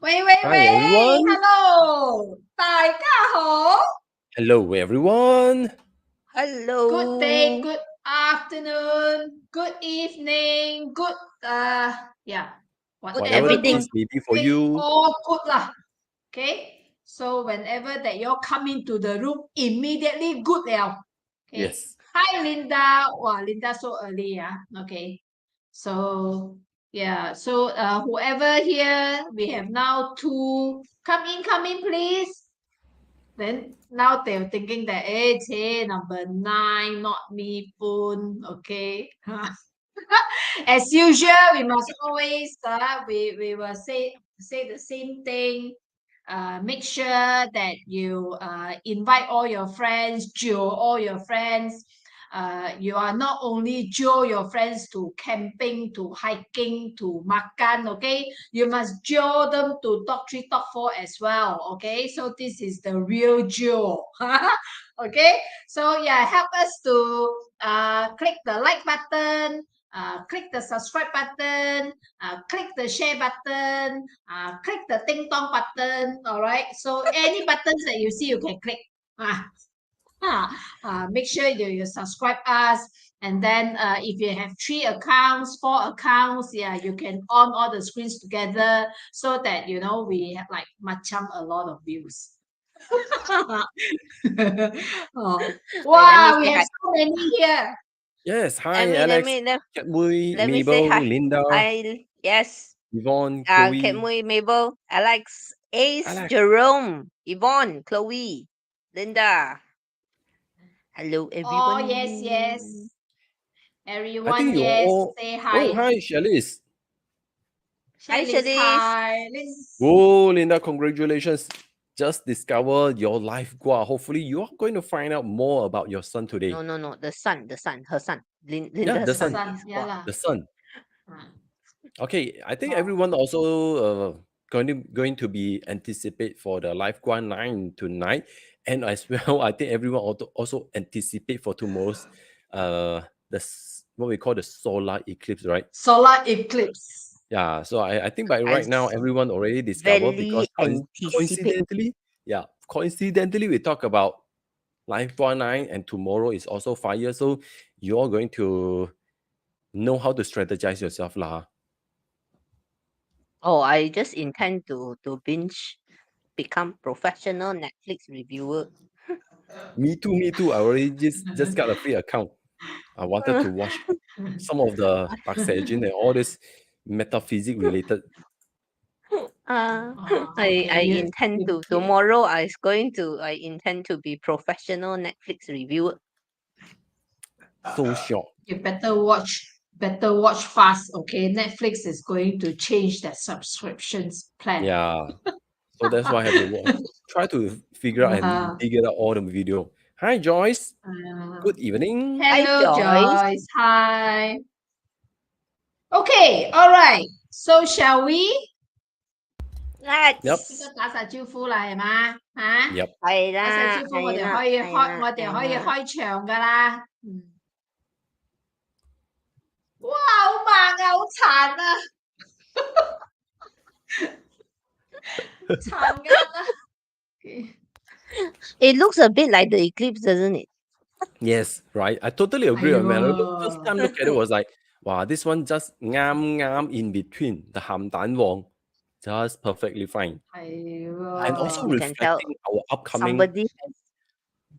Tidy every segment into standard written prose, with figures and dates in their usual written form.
Hi 喂 everyone. ，Hello，大家好 Hello everyone. ，Good day, Hello. good afternoon, good evening, good yeah, Good Whatever whatever the good, everything. case may be for okay, you. all good lah. Okay, so whenever that you come into the room, immediately good liao. Okay, Yes. hi Linda. Wow, Linda so early, yeah. Okay, so yeah, so whoever here, we have now two. Come in, please. Then now they're thinking that hey, number 9, not me, Poon. Okay. As usual, we must always we will say the same thing. Make sure that you invite all your friends, jio all your friends. You are not only jio your friends to camping, to hiking, to makan, okay? You must jio them to talk 3, talk 4 as well, okay? So this is the real jio. Okay? So yeah, help us to click the like button, click the subscribe button, click the share button, click the ding dong button. All right. So any buttons that you see, you can click. Make sure you subscribe us. And then if you have 3 accounts, 4 accounts, yeah, you can on all the screens together so that we have like macam a lot of views. Oh. Wait, let me Wow, we say have hi. so many here. Yes. Hi Let Alex, me let, Katmui, let me say Mabel, hi. Linda, Yes. Yvonne, Chloe. Kenmui, Mabel, Alex, Ace, Alex. Jerome, Yvonne, Chloe, Linda. Hello, Oh, everyone. yes. I Everyone, think you yes. all. Say Oh, hi. hi Shalice. Hi, Liz, Shalice. hi. Liz. Oh, Linda, congratulations. Just discovered your life gua. Hopefully, you are going to find out more about your son today. No. The son, her son. Yeah, Linda's the The son. son sun. is Yeah Gua. lah. The son. Ah. Okay, I think Oh. everyone also going to be anticipate for the Life Gua 9 tonight, and as well, I think everyone also anticipate for tomorrow's what we call the solar eclipse, right? Solar eclipse. Yeah, so I think by I right now everyone already discovered because very anticipate. coincidentally we talk about Life Gua 9 and tomorrow is also fire, so you're going to know how to strategize yourself lah. Oh, I just intend to binge, become professional Netflix reviewer. Me too. I already just got a free account. I wanted to watch some of the Taksejin and all this metaphysics related. I Okay. intend to tomorrow. I intend to be professional Netflix reviewer. So short. You better watch. Better watch fast. Okay. Netflix is going to change that subscriptions plan. Yeah. So that's why I have to try to figure out and Uh, dig it out all the video. Hi Joyce. uh, Good evening. Hi, hello, Joyce. Joyce. Hi. Okay. All right. So shall we? Yep. 呢個 Let's 打晒招呼啦，係嘛？嚇， Yep. 打晒招呼，我哋可以開，我哋可以係啦。開場噶啦。哇，好慢啊，好殘啊，殘㗎啦。It looks a bit like the eclipse, doesn't it? Yes, right. I totally agree. Aiyo. When I first time look at it was like, wow, this one just ngam in between the ham dan wong, just perfectly fine. And also You can tell reflecting our upcoming. somebody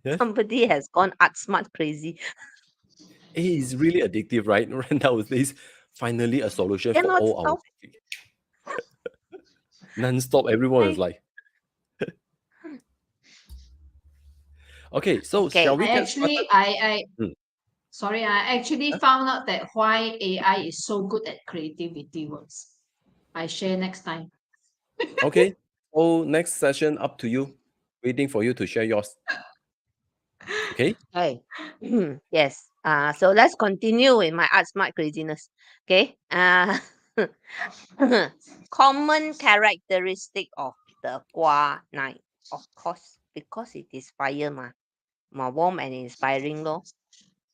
Yes, somebody has gone art smart crazy. it is really addictive, right? Right nowadays, finally a solution for Cannot all our stop. non-stop. Everyone is I- like, okay, so Okay. shall we get started? Sorry, I actually Huh? found out that why AI is so good at creativity works. I share next time. Okay. So next session up to you. Waiting for you to share yours. Okay. Hey. Yes. So let's continue with my art smart craziness. Okay. Common characteristic of the Gua night. Of course, because it is fire more warm and inspiring, lor.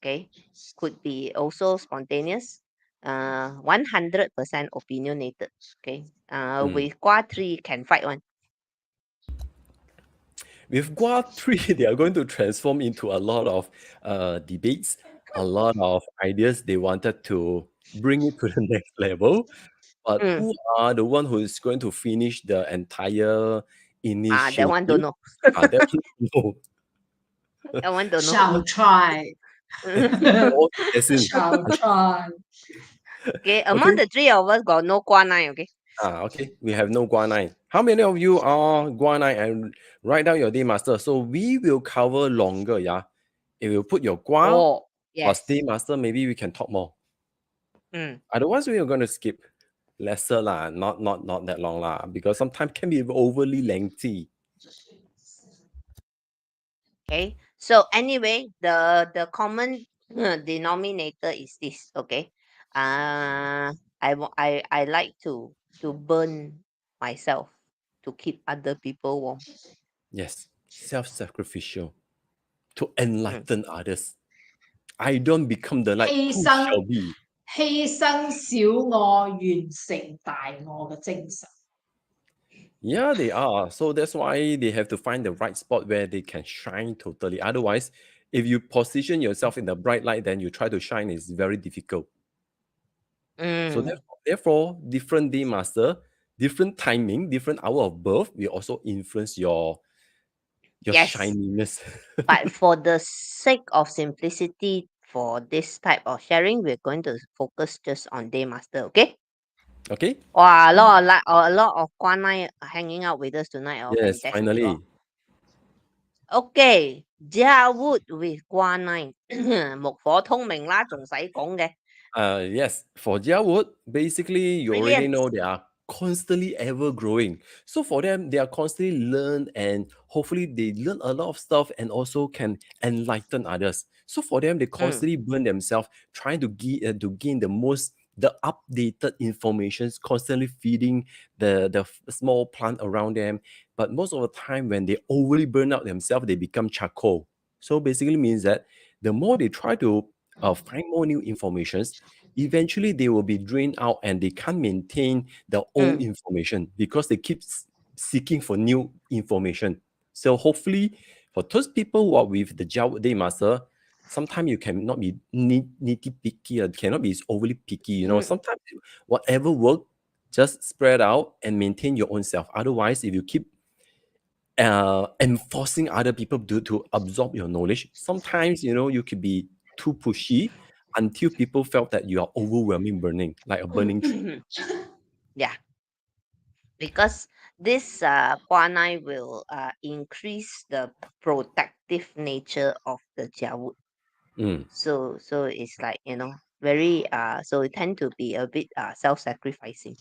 Okay. Could be also spontaneous, 100% opinionated. Okay. Mm. With Gua 3 can fight one. With Gua 3, they are going to transform into a lot of debates, a lot of ideas they wanted to bring it to the next level. But Mm. who are the one who is going to finish the entire That one don't initiative? know. That no. That one don't know. Shall try. All guessing. Shall try. Okay, among Okay. the three of us got no Gua 9, okay? Okay. We have no Gua 9. How many of you are Gua 9 and write down your day master? So we will cover longer, yeah. If you put your Gua Oh, plus yes. day master, maybe we can talk more. Mm. Otherwise, we are going to skip lesser lah, not that long lah, because sometimes can be overly lengthy. Okay. So anyway, the common denominator is this, okay? I like to burn myself to keep other people warm. Yes, self-sacrificial to Mm. enlighten others. I don't become the light. 犧 Who 牲 shall be? 犧牲小我，完成大我嘅精神。Yeah, they are. So that's why they have to find the right spot where they can shine totally. Otherwise, if you position yourself in the bright light, then you try to shine is very difficult. So Mm. therefore, different day master, different timing, different hour of birth will also influence your Yes. shininess. But for the sake of simplicity, for this type of sharing, we're going to focus just on day master, okay? Okay? Wow, a lot of Gua 9 hanging out with us tonight. Oh, Yes, fantastic. finally. Okay, 𝗟𝗂 with Gua 9 木火通明啦，仲使講嘅 Yes, for 𝗟𝗂, basically you already brilliant. know they are constantly ever growing. So for them, they are constantly learn and hopefully they learn a lot of stuff and also can enlighten others. So for them, they constantly burn themselves trying to gain the updated informations, constantly feeding the small plant around them. But most of the time, when they overly burn out themselves, they become charcoal. So basically means that the more they try to find more new informations, eventually they will be drained out and they can't maintain the old information because they keep seeking for new information. So hopefully for those people who are with the 𝗟𝗂 day master, sometimes you cannot be nitty picky, cannot be overly picky. You know, sometimes whatever work, just spread out and maintain your own self. Otherwise, if you keep enforcing other people to absorb your knowledge, sometimes you could be too pushy until people felt that you are overwhelming, burning like a burning tree. Yeah, because this Gua 9 will increase the protective nature of the 𝗟𝗂. Mm. So it's like, very so it tend to be a bit self-sacrificing.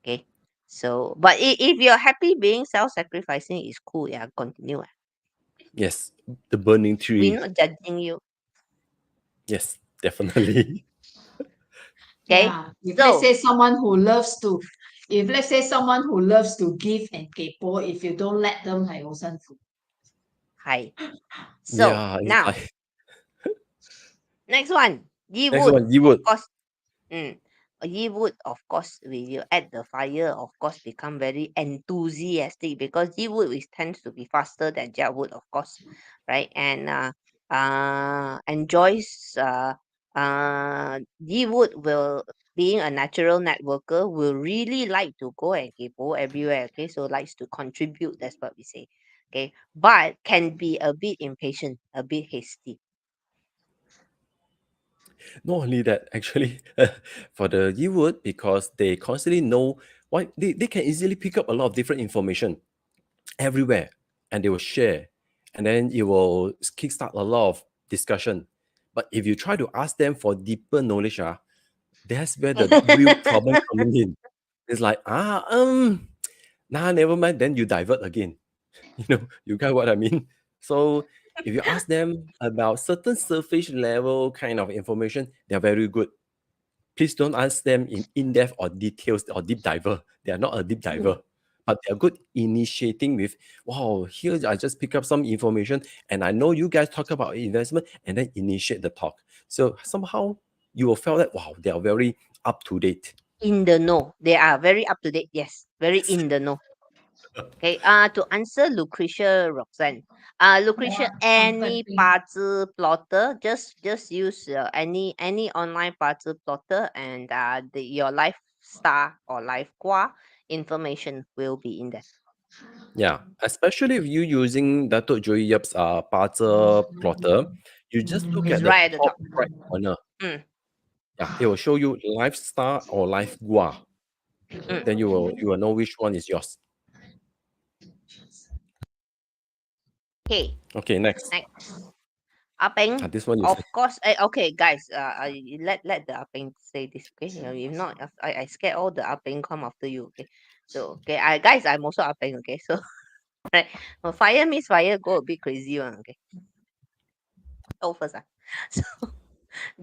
Okay. So but if you're happy being self-sacrificing, is cool. Yeah, continue. Yes, the burning We're tree. not judging you. Yes, definitely. Okay. Yeah. If So let's say someone who loves to, if let's say someone who loves to give and kaypoh, if you don't let them, 係好辛苦。hi. So Yeah, it's now like next one. Yi next wood. one, you Of would. course. Yi wood, of course, we will add the fire, of course, become very enthusiastic because Yi wood tends to be faster than 𝗟𝗂, of course, right? And enjoys Yi wood will, being a natural networker, will really like to go and kaypoh everywhere. Okay, so likes to contribute. That's what we say. Okay, but can be a bit impatient, a bit hasty. Not only that, actually, for the you would, because they constantly know what they can easily pick up a lot of different information everywhere and they will share and then it will kickstart a lot of discussion. But if you try to ask them for deeper knowledge, that's where the real problem coming in. It's like, nah, never mind, then you divert again. You get what I mean? So if you ask them about certain surface level kind of information, they're very good. Please don't ask them in-depth or details or deep diver. They are not a deep diver. But they're good initiating with, wow, here I just pick up some information and I know you guys talk about investment and then initiate the talk. So somehow you will feel that, wow, they are very up to date. In the know. They are very up to date. Yes, very in the know. Okay. To answer Lucretia Roxanne. Lucretia, any 八字 plotter, just use any online 八字 plotter, and your life star or life gua information will be in there. Yeah, especially if you using Datuk Joey Yap's 八字 plotter, you just look It's at the right at the top top. right corner. Mm, Yeah, it will show you Life Star or Life Gua. mm. Then you will know which one is yours. Okay. Okay, next. Next. Apeng, This one you of say. course. Okay, guys. Let the Apeng say this. Okay, if not, I scared all the Apeng come after you. Okay, so okay, guys, I'm also Apeng. Okay, so right, well, fire means fire. Go a bit crazy one. Okay, oh first so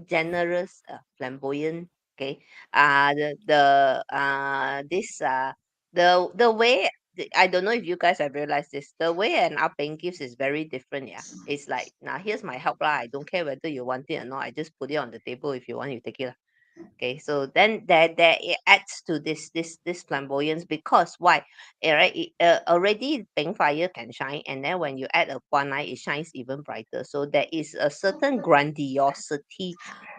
generous, flamboyant. Okay, the way. I don't know if you guys have realized this. The way an Apeng gives is very different. Yeah, it's like now here's my help lah. I don't care whether you want it or not. I just put it on the table. If you want, you take it lah. Okay, so then there it adds to this flamboyance, because why? Right, already pink fire can shine, and then when you add a one eye, it shines even brighter. So there is a certain grandiosity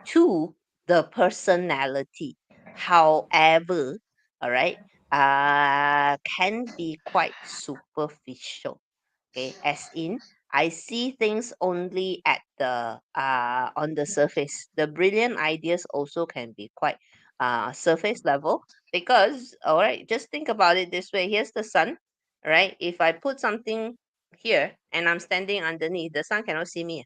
to the personality. However, all right, can be quite superficial. Okay, as in I see things only at the on the surface. The brilliant ideas also can be quite surface level, because all right, just think about it this way. Here's the sun, right? If I put something here and I'm standing underneath, the sun cannot see me.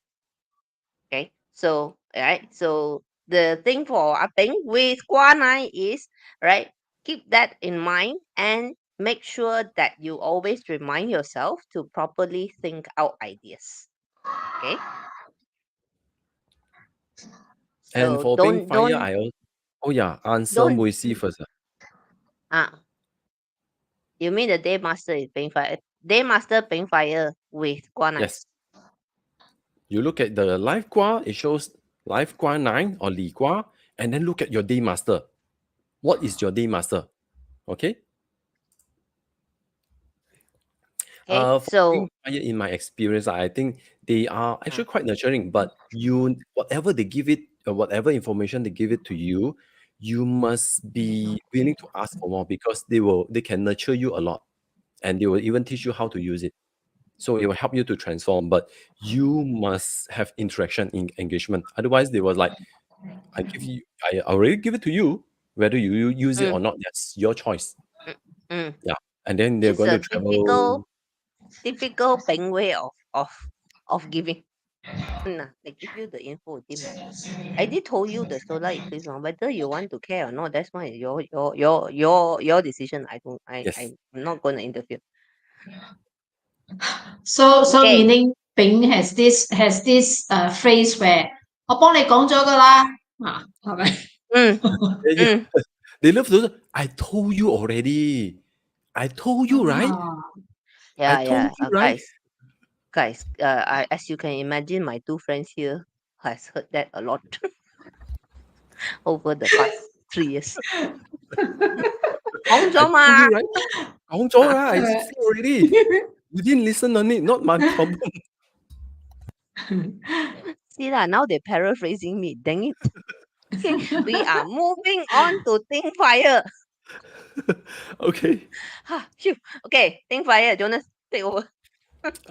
Okay, so right, so the thing for Apeng with Gua Nai is, right, keep that in mind and make sure that you always remind yourself to properly think out ideas. Okay, And so for Pink Fire, I also, oh yeah, answer don't Moisi first. you mean the day master is Peng Fire? Day master Peng Fire with Gua Nai. Yes. You look at the Life Gua, it shows Life Gua 9 or Li Gua, and then look at your Day Master. What is your Day Master? Okay. Okay, For so Pink Fire, in my experience, I think they are actually quite nurturing, but you, whatever they give it, whatever information they give it to you, you must be willing to ask for more, because they can nurture you a lot, and they will even teach you how to use it. So it will help you to transform, but you must have interaction in engagement. Otherwise, they was like, I already give it to you. Whether you use it mm, or not, that's your choice. mm, Yeah. And then they're it's going to a travel. typical Peng way of giving. Nah, they give you the info, Tim. I did told you the solar eclipse one, whether you want to care or not, that's my your decision. Yes. I'm not gonna interfere. So Okay. meaning Bing has this phrase where 我幫你講咗㗎啦，係咪？ Mm, They, mm, they love to say, I told you already. I told you, right? I told yeah. you, right? Guys, as you can imagine, my two friends here has heard that a lot over the past 3 years. 講 I 咗 told you, 嘛 right? 講咗啦, I say already. You didn't listen on it, not my problem. See lah, now they're paraphrasing me. Dang it. Okay, we are moving on to Think Fire. Okay. Phew. Okay, Think Fire, Jonas, take over.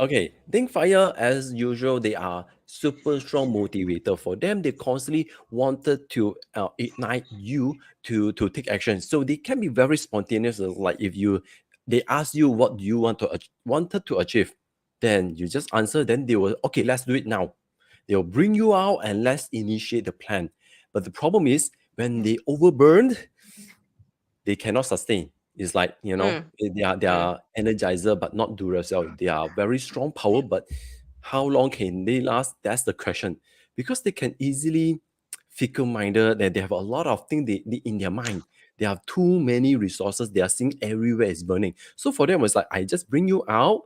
Okay, Think Fire, as usual, they are super strong motivator. For them, they constantly wanted to ignite you to take action. So they can be very spontaneous. Like if they ask you what do you wanted to achieve, then you just answer. Then they will, okay, let's do it now. They'll bring you out and let's initiate the plan. But the problem is when they overburned, they cannot sustain. It's like, they are energizer but not Duracell. They are very strong power, but how long can they last? That's the question. Because they can easily fickle-minded, that they have a lot of things they in their mind. They have too many resources. They are seeing everywhere is burning. So for them, it's like, I just bring you out,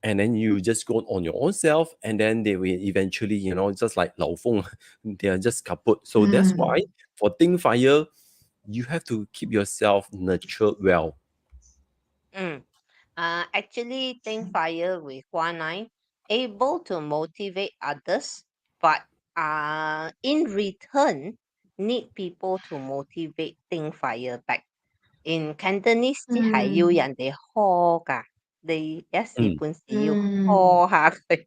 and then you just go on your own self, and then they will eventually, just like 老凤, they are just kaput. So that's why for Ting Fire, you have to keep yourself nurtured well. Mm. Actually, think fire with 1 9, able to motivate others, but in return, need people to motivate think fire back. In Cantonese 即係要人哋呵㗎，你一時半時要呵下佢。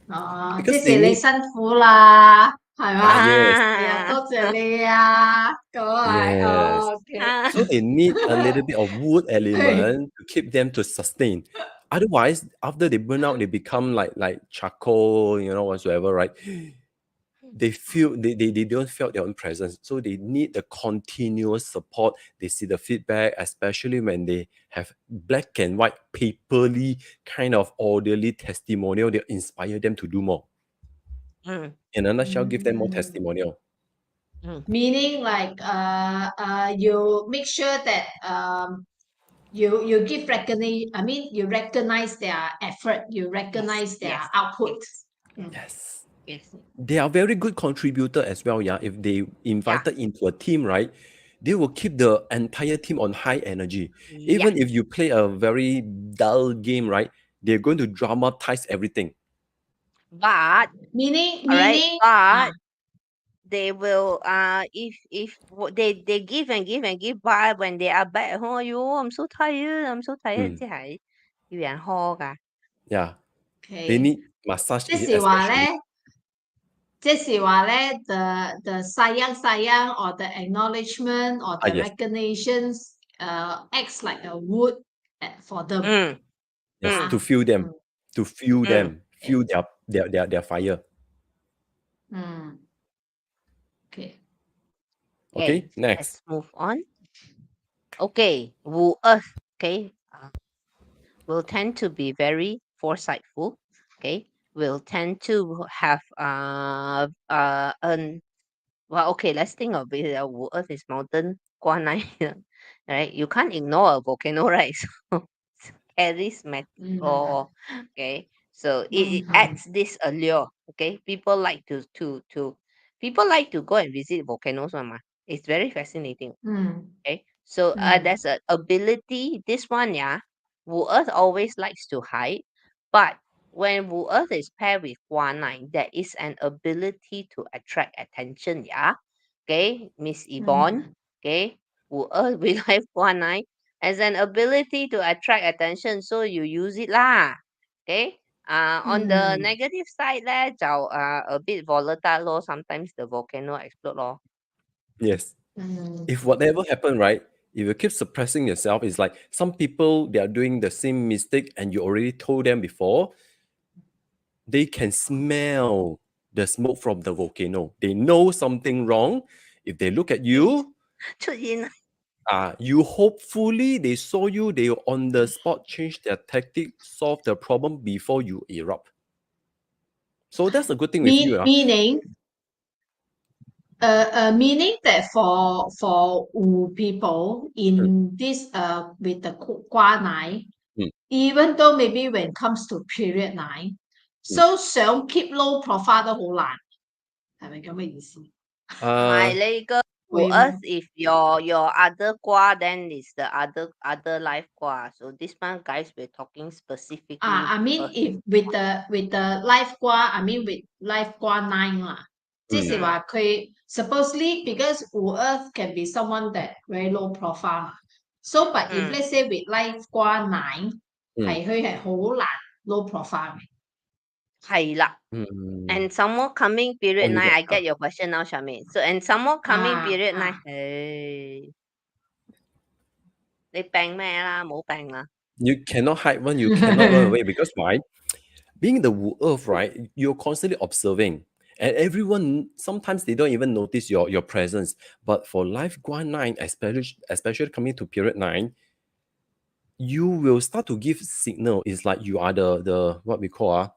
哦，即 Because 是 they 你 need 辛苦啦，係嘛？ yes, 哎呀，多謝你啊，咁係 yes. ，OK， So they need a little bit of wood element to keep them to sustain. Otherwise, after they burn out, they become like charcoal, whatsoever, right? They feel they don't feel their own presence. So they need the continuous support. They see the feedback, especially when they have black and white, paperly, kind of orderly testimonial. They inspire them to do more. In a nutshell, give them more testimonial. meaning like you make sure that you give recognition. I mean, you recognize their effort. You recognize their output. Yes. Yes. They are very good contributor as well, yeah. If they invited into a team, right, they will keep the entire team on high energy. Even if you play a very dull game, right, they're going to dramatize everything. But Meaning, but they will if they give and give and give, but when they are back at home, I'm so tired, 即係要人呵㗎。Yeah. okay. They need massage 即是話 especially. 咧，the sayang or the acknowledgement or the Yes. recognitions acts like a wood for them. Yes, to fuel them, fuel their fire. Okay. Okay, next. Let's move on. Okay, 五二 okay, will tend to be very foresightful. Okay, will tend to have well, okay, let's think of it. 五二 is mountain 关内 right? You can't ignore a volcano, right? So charismatic. Okay, so it adds this allure. Okay, people like to people like to go and visit volcanoes, it's very fascinating. Okay, so there's an ability. This one, Wu Earth always likes to hide, but when Wu Earth is paired with Guan Nine, there is an ability to attract attention. Yeah, okay, Miss Yvonne. Okay, Wu Earth with Life Guan Nine has an ability to attract attention, so you use it lah. Okay. On the negative side, a bit volatile lor. Sometimes the volcano explode lor. Yes. If whatever happened, right, if you keep suppressing yourself, it's like some people, they are doing the same mistake and you already told them before, they can smell the smoke from the volcano. They know something wrong. If they look at you, 出現 you hopefully they saw you, they will on the spot change their tactic, solve the problem before you erupt. So that's a good thing with you. Meaning that for Wu people in this with the Gua Nine, even though maybe when it comes to period 9, so 想 keep low profile 都好難，係咪咁嘅意思？唔係你個 Earth if your other 卦 then is the other life 卦. So this one guys we're talking specifically. I mean if with the life 卦 I mean with life 卦 9 啦，即是話佢 supposedly because Earth can be someone that very low profile. So but if let's say with life 卦 9 係佢係好難 low profile 嘅。係啦。And some more coming period 9, I get your question now, Charmaine. So and some more coming period 9, 你病咩啦？冇病啦。You cannot hide one, you cannot run away because why? Being the Wu Earth, right, you're constantly observing. And everyone, sometimes they don't even notice your presence. But for Life Gua 9, especially coming to period 9, you will start to give signal. It's like you are the what we call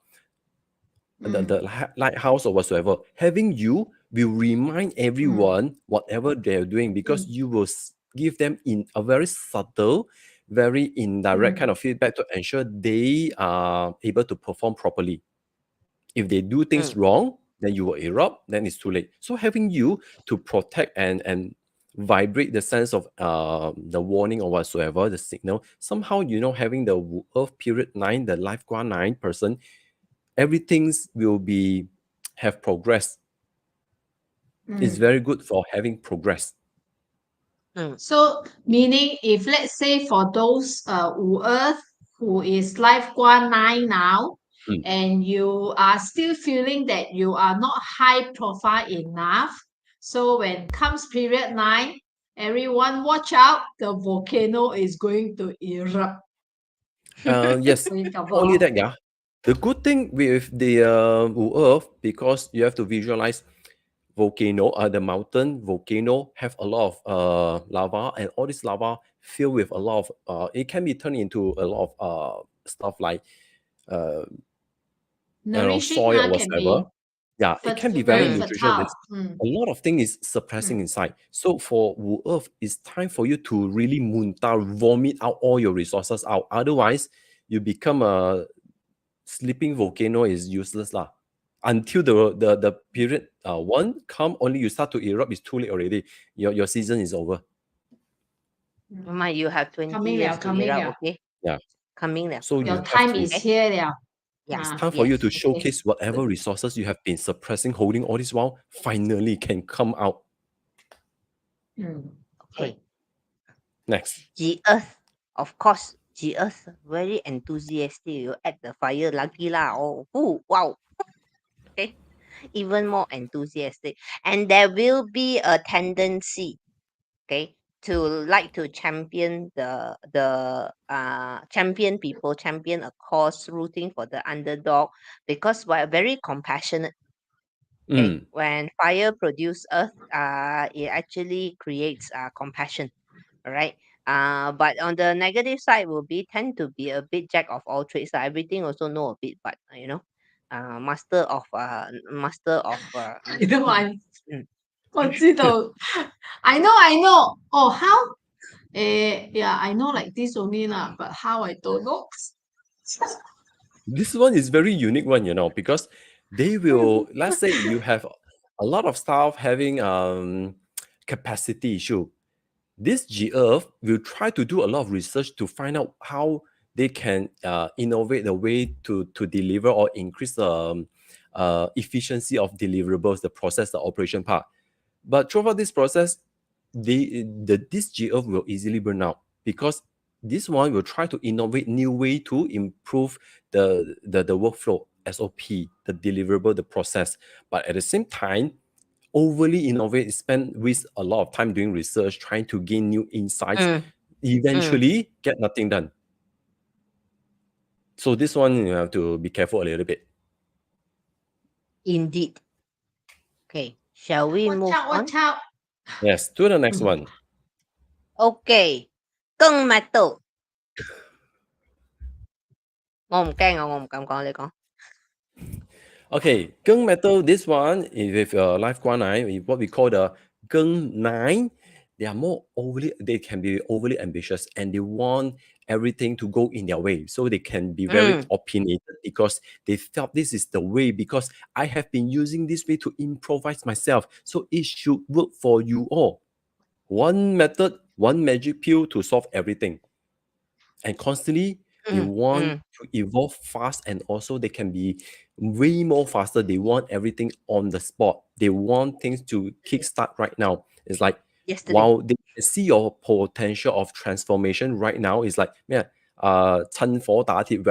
the lighthouse or whatsoever. Having you will remind everyone whatever they're doing because you will give them in a very subtle, very indirect kind of feedback to ensure they are able to perform properly. If they do things wrong, then you will erupt, then it's too late. So having you to protect and vibrate the sense of the warning or whatsoever, the signal, somehow, having the Earth period 9, the Life Gua 9 person, everything will have progress. It's very good for having progress. So meaning if let's say for those 𝗚 who is Life Gua 9 now, and you are still feeling that you are not high profile enough, so when comes period 9, everyone watch out, the volcano is going to erupt. Yes, only that, yeah. The good thing with the Earth, because you have to visualize volcano, the mountain volcano have a lot of lava, and all this lava filled with a lot of it can be turned into a lot of stuff like Nourishing soil or can be whatsoever. Yeah, it can be very nutritious. fertile. A lot of things is suppressing inside. So for Wu Earth, it's time for you to really vomit out all your resources out. Otherwise, you become a sleeping volcano is useless lah. Until the period 1 come, only you start to erupt, it's too late already. Your season is over. You have 20 Coming years liao, to coming erupt, liao. okay? Yeah. Coming liao. So Your you time have to, is here liao. Yeah. it's time for you to okay. showcase whatever resources you have been suppressing, holding all this while, finally can come out. Okay. Next. 𝗟𝗶, of course, 𝗟𝗶, very enthusiastic. You add the fire, lucky lah. Oh, wow. Okay. Even more enthusiastic. And there will be a tendency, okay, to like to champion champion people, champion a cause, rooting for the underdog, because we're very compassionate. Okay, when fire produces earth, it actually creates compassion. All right. But on the negative side will be tend to be a bit jack of all trades. Everything also know a bit, but master of I know, I'm consider. I know. Oh, how? Yeah, I know like this only lah, but how I don't know. This one is very unique one, because they will, let's say you have a lot of staff having capacity issue. This 𝗟𝗶 will try to do a lot of research to find out how they can innovate the way to deliver or increase the efficiency of deliverables, the process, the operation part. But throughout this process, this 𝗟𝗶 will easily burn out, because this one will try to innovate new way to improve the workflow, SOP, the deliverable, the process. But at the same time, overly innovate, waste a lot of time doing research, trying to gain new insights, eventually get nothing done. So this one, you have to be careful a little bit. Indeed. Okay, shall we move on? Watch out. Yes, to the next one. Okay, 𝗙 metal. 我唔驚啊，我唔敢講，你講。 Okay, 𝗙 metal, this one is with Life Gua 9, what we call the 𝗙 9. They can be overly ambitious, and they want everything to go in their way. So they can be very opinionated, because they felt this is the way, because I have been using this way to improvise myself. So it should work for you all. One method, one magic pill to solve everything. And constantly, they want to evolve fast, and also they can be way more faster. They want everything on the spot. They want things to kickstart right now. It's like, yesterday. while they see your potential of transformation right now, it's like, yeah, 趁火打鐵,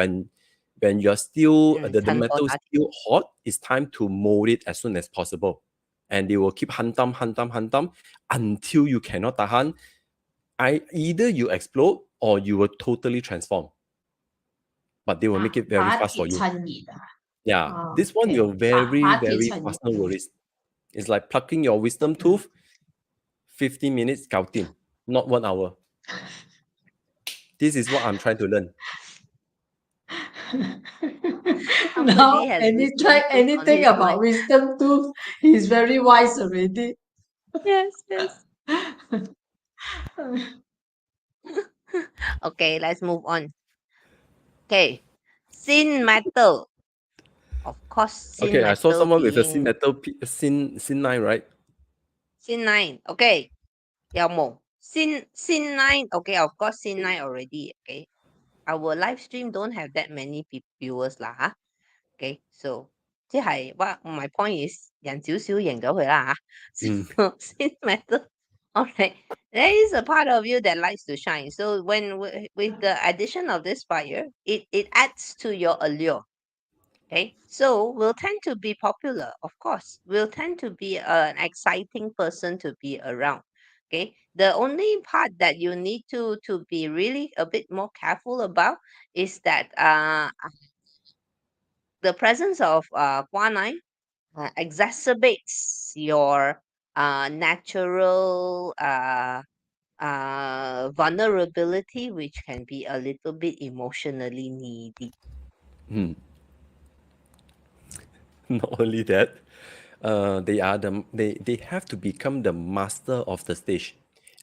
when you're still, the metal is still hot, it's time to mold it as soon as possible. And they will keep hantam until you cannot tahan. Either you explode or you will totally transform. But they will make it very fast for you. Yeah, this one will very fast, no worries. It's like plucking your wisdom tooth, 15 minutes, 搞定, not 1 hour. This is what I'm trying to learn. Now, anything about wisdom tooth, he's very wise already. Yes. Okay, let's move on. Okay, sin metal. Of course, sin Okay, I saw metal someone with a sin being metal sin 9, right? sin 9. Okay, Yamo. Sin 9. Okay, of course, sin 9 already. Okay, our live stream don't have that many viewers lah. Huh? Okay, so 即係 what my point is 人少少贏咗佢啦吓。Mm. So sin metal. Okay, there is a part of you that likes to shine. So when with the addition of this fire, it adds to your allure. Okay, so we'll tend to be popular, of course. We'll tend to be an exciting person to be around. Okay, the only part that you need to be really a bit more careful about is that the presence of Guanine exacerbates your natural vulnerability, which can be a little bit emotionally needy. Not only that, they have to become the master of the stage.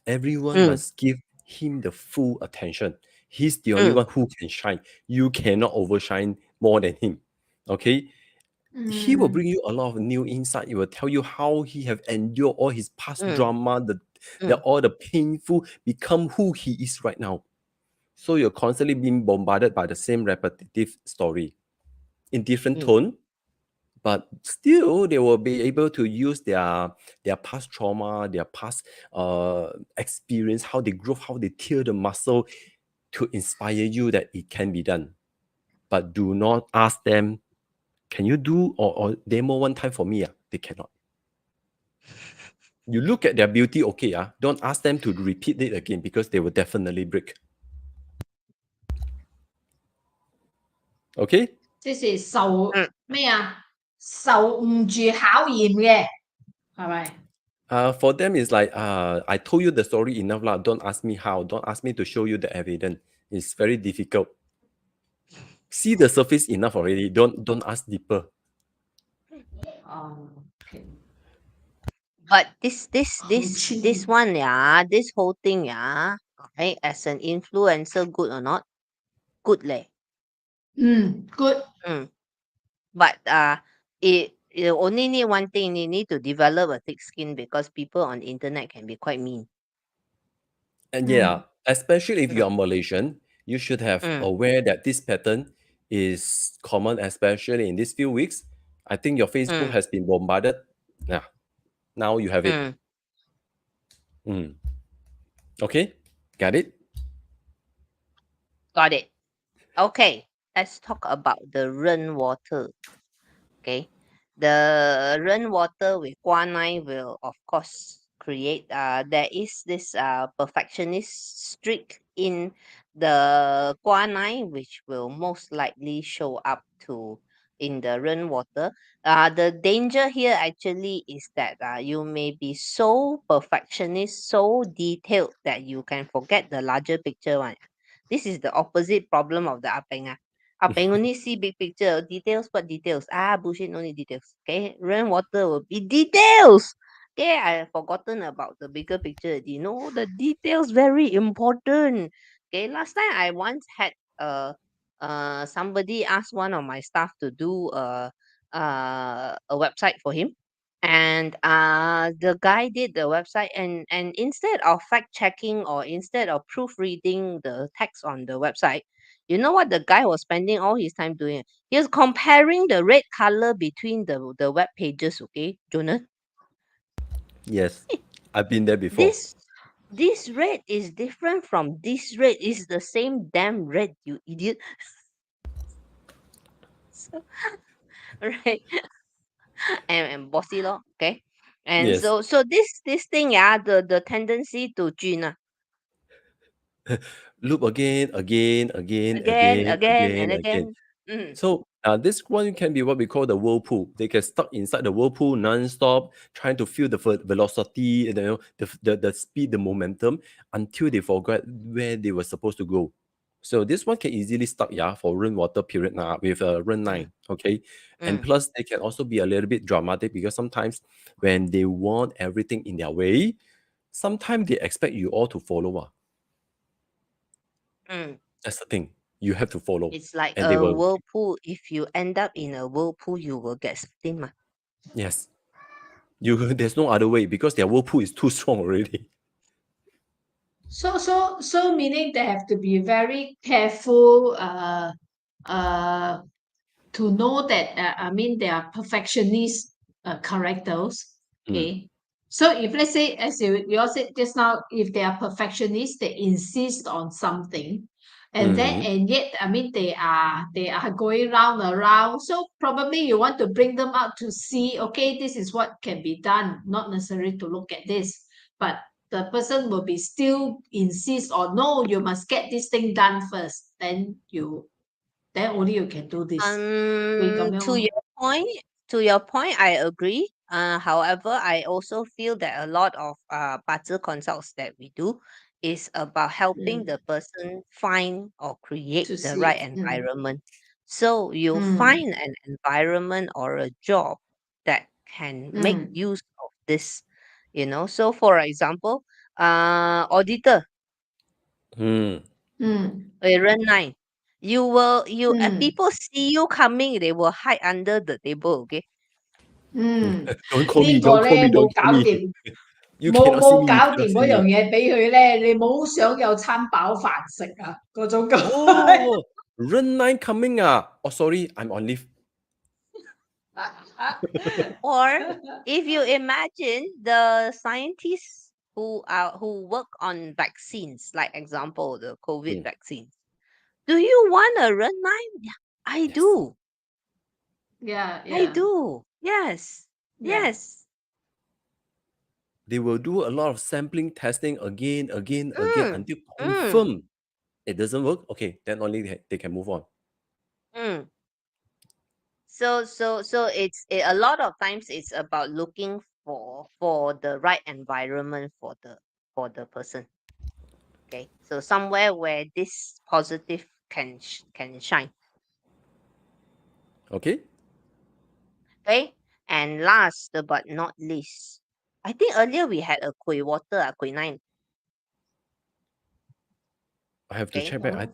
Everyone Mm, must give him the full attention. He's the only mm, one who can shine. You cannot overshine more than him. Okay? He will bring you a lot of new insight. He will tell you how he have endured all his past mm, drama, mm, all the painful, become who he is right now. So you're constantly being bombarded by the same repetitive story in different mm, tone, but still they will be able to use their past trauma, their past experience, how they grow, how they tear the muscle to inspire you that it can be done. But do not ask them, can you do or demo one time for me? They cannot. You look at their beauty, okay, don't ask them to repeat it again because they will definitely break. Okay? 即是受 mm. 咩啊？受唔住考驗嘅，係咪？ For them, it's like, I told you the story enough lah. Don't ask me how. Don't ask me to show you the evidence. It's very difficult. See the surface enough already. Don't ask deeper. 哦，OK， But this one, this whole thing, right, as an influencer, good or not? Good leh. good， Mm. But you only need one thing. You need to develop a thick skin because people on the internet can be quite mean. And yeah, especially if you Mm, are Malaysian, you should have mm, aware that this pattern is common, especially in these few weeks. I think your Facebook mm, has been bombarded. Yeah, now you have it. mm. Mm. Okay, got it? Got it. Okay, let's talk about the rainwater. Okay, the rainwater with guanine will of course create. There is this perfectionist streak in the guanine, which will most likely show up to in the rainwater. The danger here actually is that you may be so perfectionist, so detailed that you can forget the larger picture one. This is the opposite problem of the Apeng. Apeng only see big picture. Details, what details? Bullshit, no need details. Okay, rainwater will be details. Okay, I have forgotten about the bigger picture. You know, the details very important. Okay, last time I once had somebody asked one of my staff to do a website for him, and the guy did the website, and instead of fact checking or instead of proofreading the text on the website, you know what the guy was spending all his time doing? He was comparing the red color between the web pages. Okay, Jonas, Yes, I've been there before. this red is different from this red. It's the same damn red, you idiot. So, right, and bossy law. Okay, and Yes. so this thing, the tendency to Gina Loop again, again, again, again, again, again, again, and again. again. Mm, So this one can be what we call the whirlpool. They get stuck inside the whirlpool non-stop, trying to feel the velocity, the speed, the momentum, until they forget where they were supposed to go. So this one can easily stuck, for rainwater period now with rain mm, 9. Okay. And mm. plus they can also be a little bit dramatic because sometimes when they want everything in their way, sometimes they expect you all to follow. Mm. That's the thing. You have to follow. It's like And they a will, whirlpool. If you end up in a whirlpool, you will get steam. yes. There's no other way because their whirlpool is too strong already. So meaning they have to be very careful uh to know that I mean they are perfectionist characters. Okay. So if let's say as you all said just now, if they are perfectionists, they insist on something, and yet I mean they are going round around. So probably you want to bring them out to see, okay, this is what can be done, not necessary to look at this, but the person will be still insist or no, you must get this thing done first, then only you can do this. To your point, I agree. However, I also feel that a lot of party consults that we do is about helping the person find or create To the right see. environment. So you find an environment or a job that can make use of this, So for example, auditor, 9. People see you coming, they will hide under the table, okay? Don't call me, don't call me, don't call me. You cannot see me, you 搞 cannot 掂 see 嗰樣 me. 嘢俾佢咧，你冇想有餐飽飯食啊，嗰種咁。Oh, 9 coming Oh, sorry, I'm on leave. Or if you imagine the scientists who work on vaccines, like example the COVID vaccines, do you want a red line? Yeah, I Yes. do. Yeah, I do. Yes. Yeah. Yes. They will do a lot of sampling testing again Mm, until mm, confirm it doesn't work. Okay, then only they can move on. mm. So a lot of times it's about looking for the right environment for the person. Okay, so somewhere where this positive can shine. Okay? Okay, and last but not least, I think earlier we had a 𝗂𝗳𝗲 𝗂𝗂 9. I have to Okay, check back.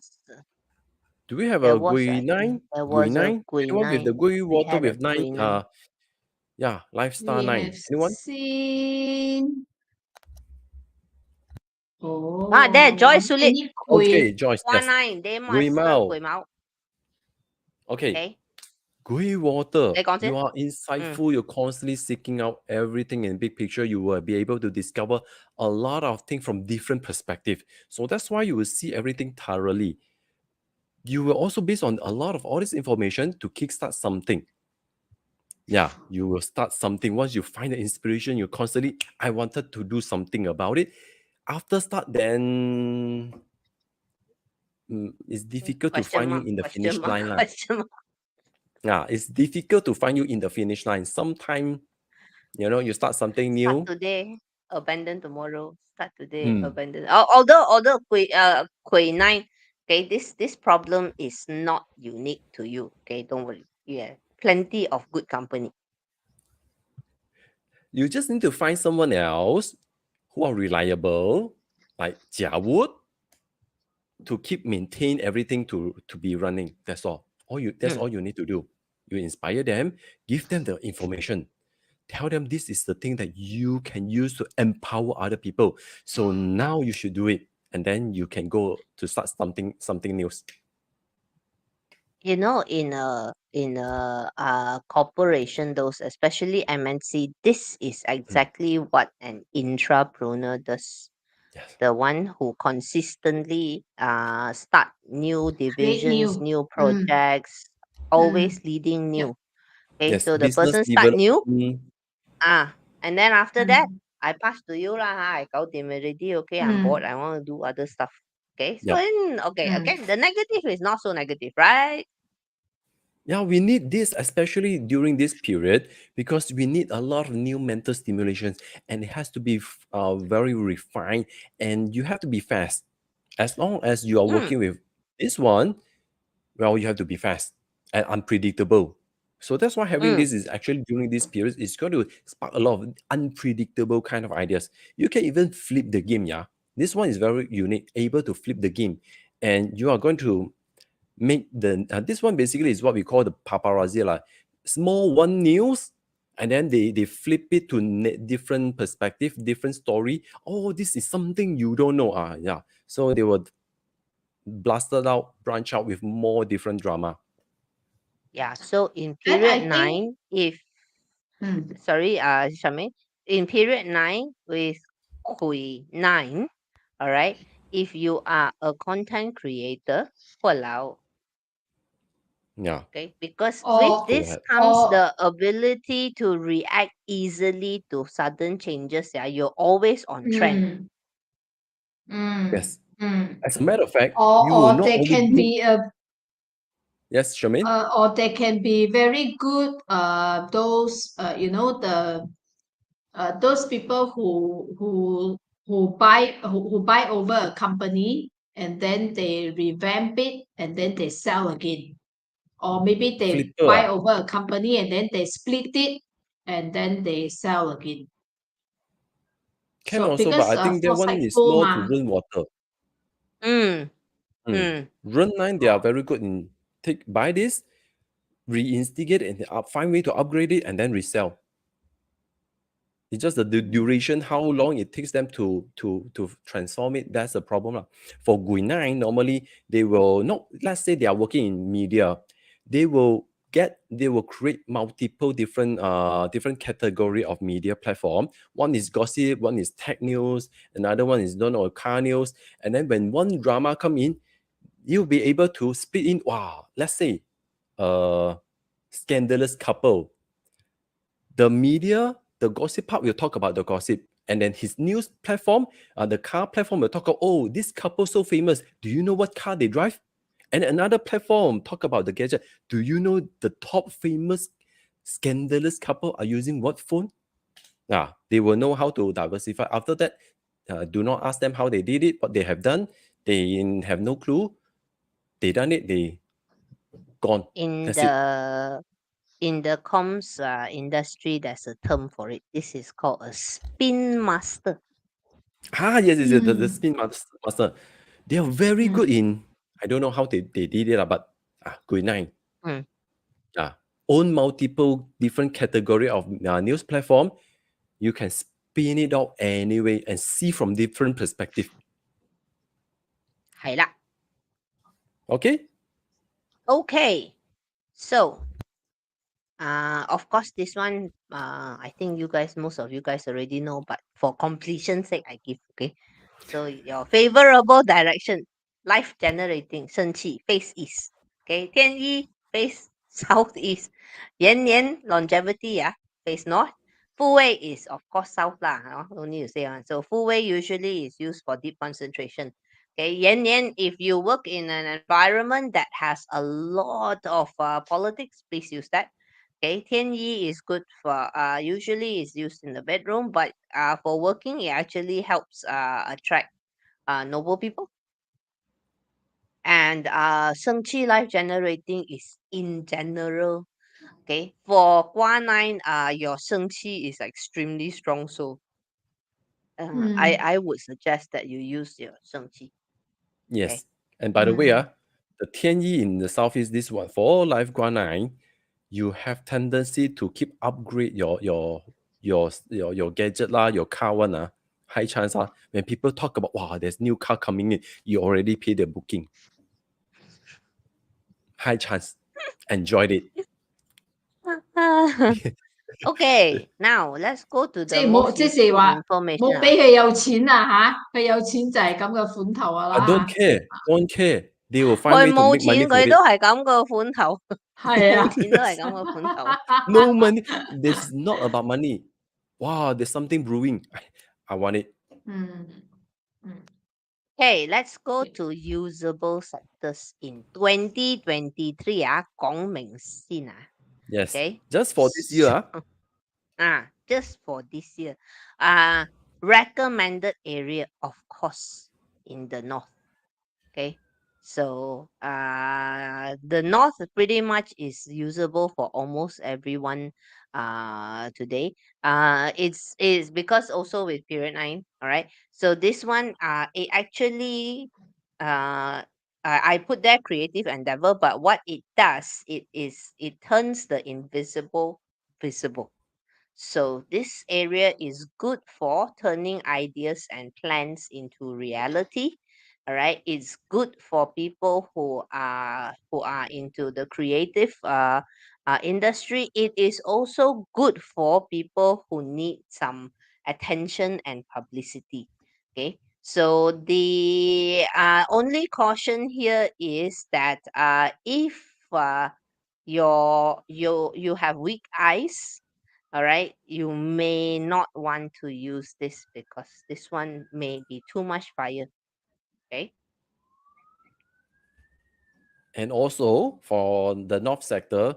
Do we have there a was Gui 9? there Gui was a 9? Anyone with the 𝗂𝗂 9. Gui We water had a with 9? 𝗂𝗂 9. Yeah, Life Star We 9. have Anyone? seen. There, Joyce Oh, Sulit. any Okay, Joyce, yes. 9 they Gui must Mao. 𝗂𝗂 9. Okay. Okay, Gui water. they You are insightful. You're constantly seeking out everything in big picture. You will be able to discover a lot of things from different perspectives. So that's why you will see everything thoroughly. You will also base on a lot of all this information to kickstart something. Yeah, you will start something. Once you find the inspiration, you constantly, I wanted to do something about it. After start, then it's difficult to find you in the finish line. question mark. Yeah, it's difficult to find you in the finish line. Sometimes, you start something Start new. today, abandon tomorrow. Start today, Mm. abandon. Although 𝗂𝗂 9, okay, this problem is not unique to you. Okay, don't worry. Yeah, plenty of good company. You just need to find someone else who are reliable, like 𝗟𝗂, to keep maintain everything to be running. That's all. That's all you need to do. You inspire them, give them the information. Tell them this is the thing that you can use to empower other people. So now you should do it. And then you can go to start something new. In a corporation, those especially MNC, this is exactly what an intrapreneur does. Yes. The one who consistently start new divisions, new projects, always leading new. Okay, Yes. so the Business person start new, development. and then after that, I pass to you lah. I got them already. Okay, I'm bored. I want to do other stuff. Okay, so Yeah. again, the negative is not so negative, right? Yeah, we need this, especially during this period, because we need a lot of new mental stimulations, and it has to be very refined, and you have to be fast. As long as you are working with this one, well, you have to be fast and unpredictable. So that's why having this is actually during this period is going to spark a lot of unpredictable kind of ideas. You can even flip the game, yeah. This one is very unique, able to flip the game and you are going to make the this one basically is what we call the paparazzi, like small one news, and then they flip it to different perspective, different story. Oh, this is something you don't know. Yeah. So they will blasted out, branch out with more different drama. Yeah. So in Then period I think 9, if mm, sorry, Charmaine, in period 9 with Hui 9, all right, if you are a content creator, walao, Yeah, okay, because with or this correct. comes or the ability to react easily to sudden changes. Yeah, you're always on trend. mm, mm, Yes. mm. As a matter of fact, you will Or not they only can book. be a Yes, Charmaine. or they can be very good those those people who buy over a company and then they revamp it and then they sell again, or maybe they Flipper. buy over a company and then they split it and then they sell again. Can So also, but because I think that one foresight is go more to ma, run water. Mm, Mm. mm. Run 9, they are very good in take buy this, reinstigate and find way to upgrade it and then resell. It's just the duration, how long it takes them to transform it. That's the problem lah. For Gui9, normally they will not. Let's say they are working in media, they will create multiple different category of media platform. One is gossip, one is tech news, another one is don't know car news. And then when one drama come in, you'll be able to split in. Wow, let's say, scandalous couple, the media, the gossip part will talk about the gossip. And then his news platform, the car platform will talk about, oh, this couple so famous. Do you know what car they drive? And another platform talk about the gadget. Do you know the top famous scandalous couple are using what phone? They will know how to diversify. After that, do not ask them how they did it, what they have done. They have no clue. They done it, they gone. In That's it. the comms industry, there's a term for it. This is called a spin master. Yes, the mm, spin master. They are very mm, good in, I don't know how they did it, but good nine. Mm. Own multiple different category of news platform. You can spin it out anyway and see from different perspective. 係啦。 Okay? Okay. So, of course, this one, I think most of you guys already know, but for completion's sake, I give, okay? So, your favorable direction, life generating, 生气 face east, okay? 天一 face southeast, 延年 longevity, face north. Fu-wei is, of course, south lah, no need to say. So, Fu-wei usually is used for deep concentration. Okay, Yan, if you work in an environment that has a lot of politics, please use that. Okay, Tianyi is good for usually is used in the bedroom, but for working it actually helps attract noble people. And Shengqi life generating is in general. Okay, for Gua 9, your Shengqi is extremely strong, so mm, I would suggest that you use your Shengqi. Okay. Yes. And by the way, mm. the Tianyi in the southeast, this one, for Life Gua 9, you have tendency to keep upgrade your gadget lah, your car one. High chance when people talk about, wow, there's new car coming in, you already paid the booking. High chance. Enjoyed it. Okay, now let's go to 即 the 係冇， most 即是 useful 話 information. 冇俾佢有錢啊嚇，佢有錢就係咁嘅款頭啊 I 啦 don't care. Don't care. They will find 佢 way to 冇 make money 錢， for 佢 it. 都係咁個款頭，嚇，係冇啊，錢都係咁個款頭。No money. This is not about money. Wow, there's something brewing. I want it. 嗯嗯 Okay, let's go to usable sectors in 2023 講明先 Yes. Okay. Just for this year. Just for this year. Recommended area, of course, in the north. Okay. So the north pretty much is usable for almost everyone today. It's because also with period 9, all right. So this one it actually I put there creative endeavor, but what it does, it turns the invisible visible. So this area is good for turning ideas and plans into reality. All right, it's good for people who are into the creative industry. It is also good for people who need some attention and publicity. Okay, so the only caution here is that if you have weak eyes, all right, you may not want to use this because this one may be too much fire. Okay. And also for the north sector,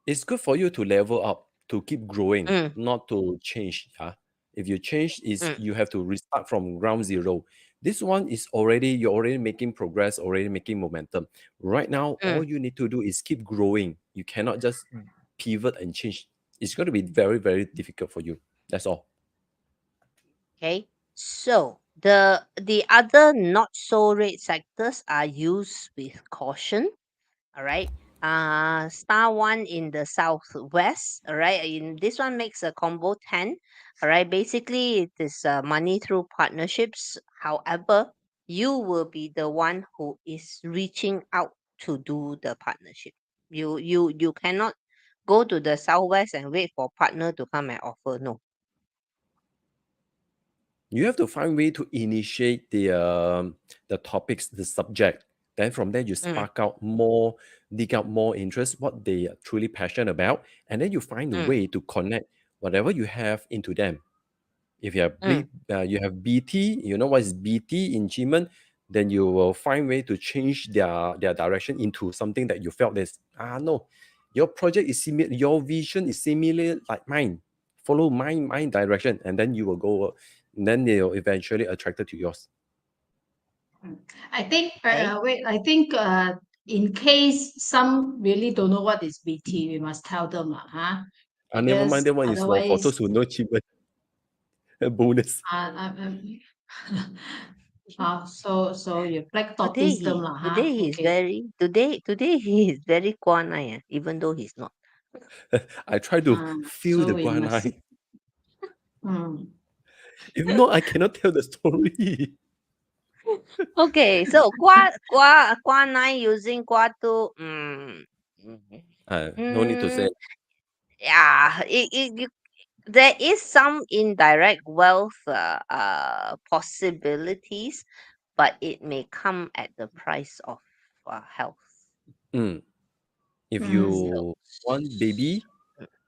it's good for you to level up, to keep growing, Mm, not to change. Yeah? If you change, is mm, you have to restart from ground zero. This one is you're already making progress, already making momentum. Right now, all mm. you need to do is keep growing. You cannot just pivot and change. It's going to be very, very difficult for you. That's all. Okay. So the other not so red sectors are used with caution. All right. Star one in the southwest. All right. In this one makes a combo 10. All right. Basically, it is money through partnerships. However, you will be the one who is reaching out to do the partnership. You cannot go to the southwest and wait for partner to come and offer. No. You have to find way to initiate the topics, the subject. Then from there you Mm, spark out more, dig out more interest, what they are truly passionate about, and then you find a mm, way to connect whatever you have into them. If you have mm. you have BT, you know what is BT in Chiman, then you will find way to change their direction into something that you felt is no, your project is similar, your vision is similar like mine. Follow my direction, and then you will go. And then they'll eventually attracted to yours. I think, Okay. wait, I think in case some really don't know what is BT, we must tell them, huh? Never mind, Because that one is for otherwise, those who know Chiman bonus. so you black Today tortoise them, he huh? today he is Okay. very today he is very guanai, even though he's not. I try to feel So the we must. guanai. Mm. If not, I cannot tell the story. Okay, so guanai using guatu. No need to say. Yeah, there is some indirect wealth possibilities, but it may come at the price of health. Mm. If Mm. So, you want baby,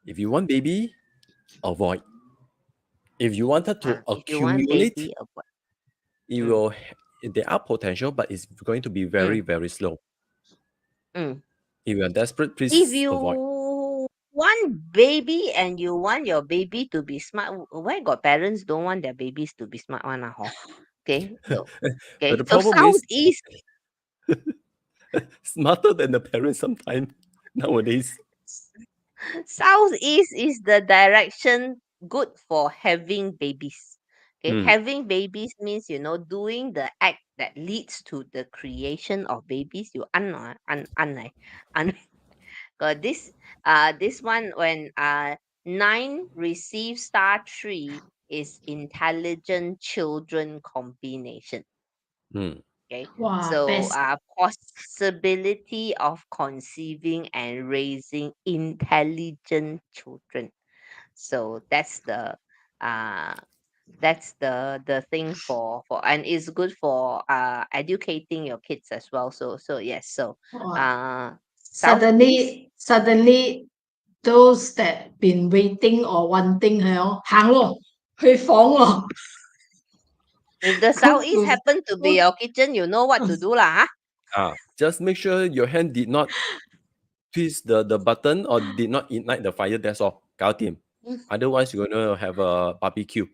if you want baby, avoid. If you wanted to if you want accumulate, baby, avoid. it Mm, will. There are potential, but it's going to be very, mm, very slow. mm. If you are desperate, If please you avoid. want baby and you want your baby to be smart, why got parents don't want their babies to be smart one hor? Okay, so But the so problem is southeast smarter than the parents sometimes nowadays. southeast is the direction good for having babies. Okay, Mm. having babies means doing the act that leads to the creation of babies. You un this one when 9 receives star 3 is intelligent children combination. Mm. Okay, Wow, so best. possibility of conceiving and raising intelligent children. So uh that's the thing for, and it's good for educating your kids as well. So yes, so Wow. southeast. Suddenly, those that been waiting or wanting 行咯，去房咯 If the，cook southeast to happen to be cook. your kitchen, you know what to do lah. Just make sure your hand did not twist the button or did not ignite the fire. That's all. 搞掂. Huh? Otherwise, you're gonna have a barbecue.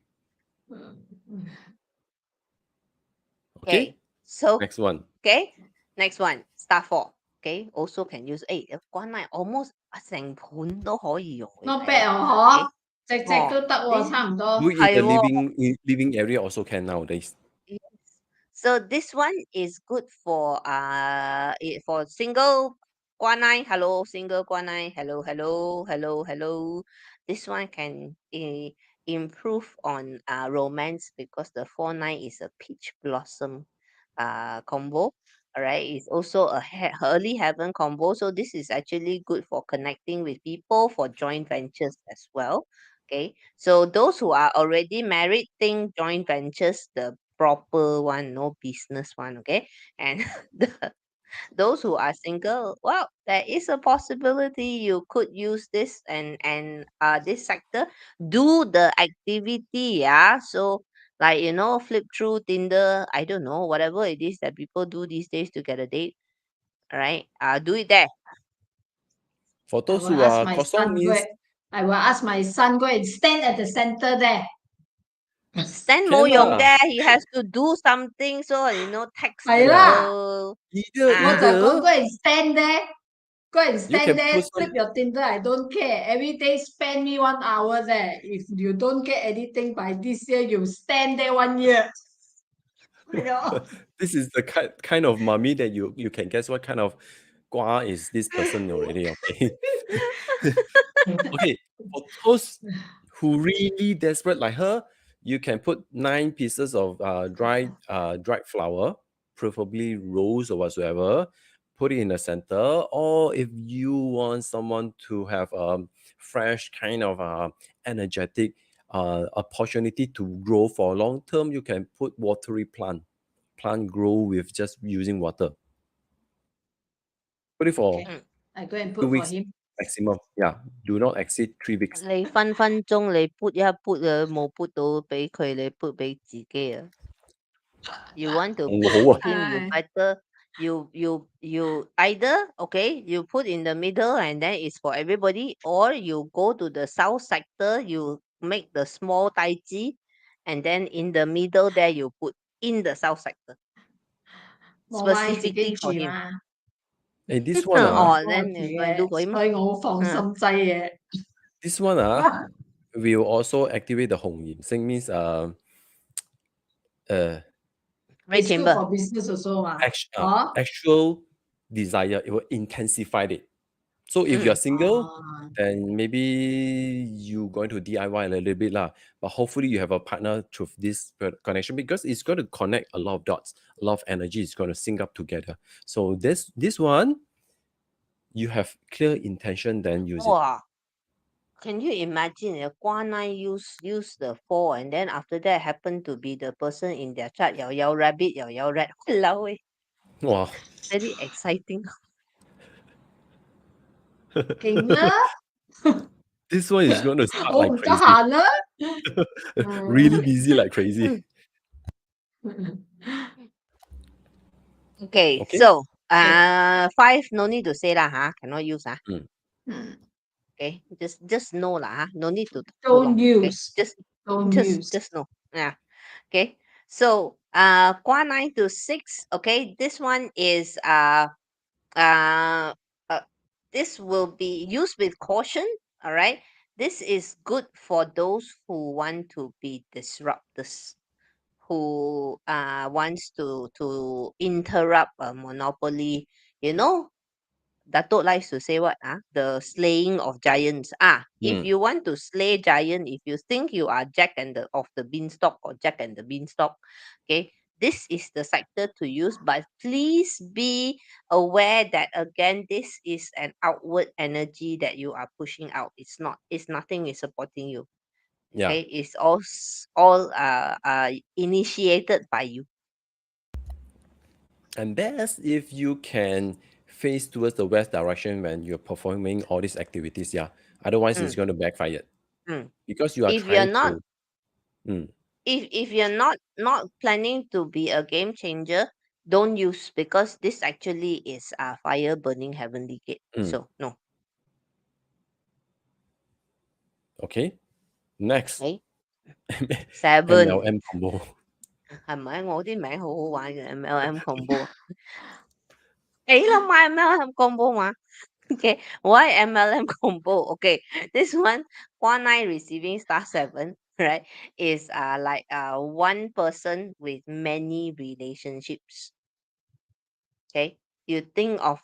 Okay. Okay, so Next one. okay, next one, star 4. Okay, also can use 關係 almost 成盤都可以用 Not 嚟 bad 喎。哦，Okay，嗬，隻都得喎，this 差唔多。Do it in the living area also can nowadays. yes. So this one is good for for single Gua Nine. Hello, single Gua Nine. Hello, hello, hello, hello. This one can improve on romance because the 4-9 is a peach blossom combo. All right, it's also a early heaven combo. So this is actually good for connecting with people for joint ventures as well. Okay, so those who are already married, think joint ventures the proper one, no business one. Okay, and the, those who are single, well, there is a possibility you could use this and this sector, do the activity. Yeah, so like flip through Tinder, I don't know, whatever it is that people do these days to get a date. All right, do it there. For I those will who ask are my kosong son go. means I will ask my son go and stand at the center there. Send Mo can Yong lah. there. He has to do something, so text the Hay Yeah. lah. girl. Mo Zai Gong Either go and stand there. Go and you stand can there, put flip some your Tinder. I don't care. Every day spend me 1 hour there. If you don't get anything by this year, you stand there 1 year. You know? this is the kind of mummy that you can guess what kind of gua is this person already, okay? Okay, for those who really desperate like her, you can put 9 pieces of dried flower, preferably rose or whatsoever. Put it in the center, or if you want someone to have fresh kind of energetic opportunity to grow for long term, you can put watery plant grow with just using water. Put it for Okay. I go and 2 put for weeks him. maximum. Yeah, do not exceed 3 weeks. 你分分鐘你 put 一 put 啊，冇 put 到俾佢，你 put 俾自己啊。You want to put 好啊。 him, you better you either you put in the middle and then it's for everybody, or you go to the south sector, you make the small tai chi, and then in the middle there you put in the south sector 我媽自己 specifically 住 for him. 嘛， Hey, this one Oh, 幫我 then 住 you go and do 嘅， for him. 所以我好放心擠嘅。 this one will also activate the Hong Yin Sing means Red It's good chamber. for business also 嘛。哦 actual desire. It will intensify it. So if you're single, 哦， then maybe you going to DIY a little bit lah. But hopefully you have a partner through this connection because it's going to connect a lot of dots. A lot of energy is going to sync up together. So this one, you have clear intention, then use it. Wow. Can you imagine a Guana use the 4 and then after that happen to be the person in their chart yao rabbit yao rat. Walao eh. Wow. Very exciting. 勁啦， This one is going to start 我 like 唔得 crazy. 閒啦。 Really busy like crazy. Okay, Okay. so 5 no need to say lah, cannot use Okay, just know lah, no need to too long. Don't Okay? use. Don't use. Just know. Yeah. Okay. So Gua 9 to 6. Okay, this one is this will be used with caution. All right. This is good for those who want to be disruptors, who wants to interrupt a monopoly. Datuk likes to say what? The slaying of giants. If Mm. you want to slay giant, if you think you are Jack and the beanstalk or Jack and the beanstalk, okay, this is the sector to use. But please be aware that again, this is an outward energy that you are pushing out. It's not. It's nothing is supporting you. Yeah. Okay, it's all initiated by you. And best if you can face towards the west direction when you're performing all these activities. Yeah. Otherwise, it's going to backfire. Mm. Because you are If you're trying not to. Mm. if you're not planning to be a game changer, don't use, because this actually is fire burning heavenly gate. So no. Okay. Next. Okay. 7 MLM combo. 係咪我啲名好好玩嘅 MLM combo 你諗買 MLM combo 嘛 Okay, why MLM combo? Okay, this one 9 receiving star 7. right, is like one person with many relationships. Okay, you think of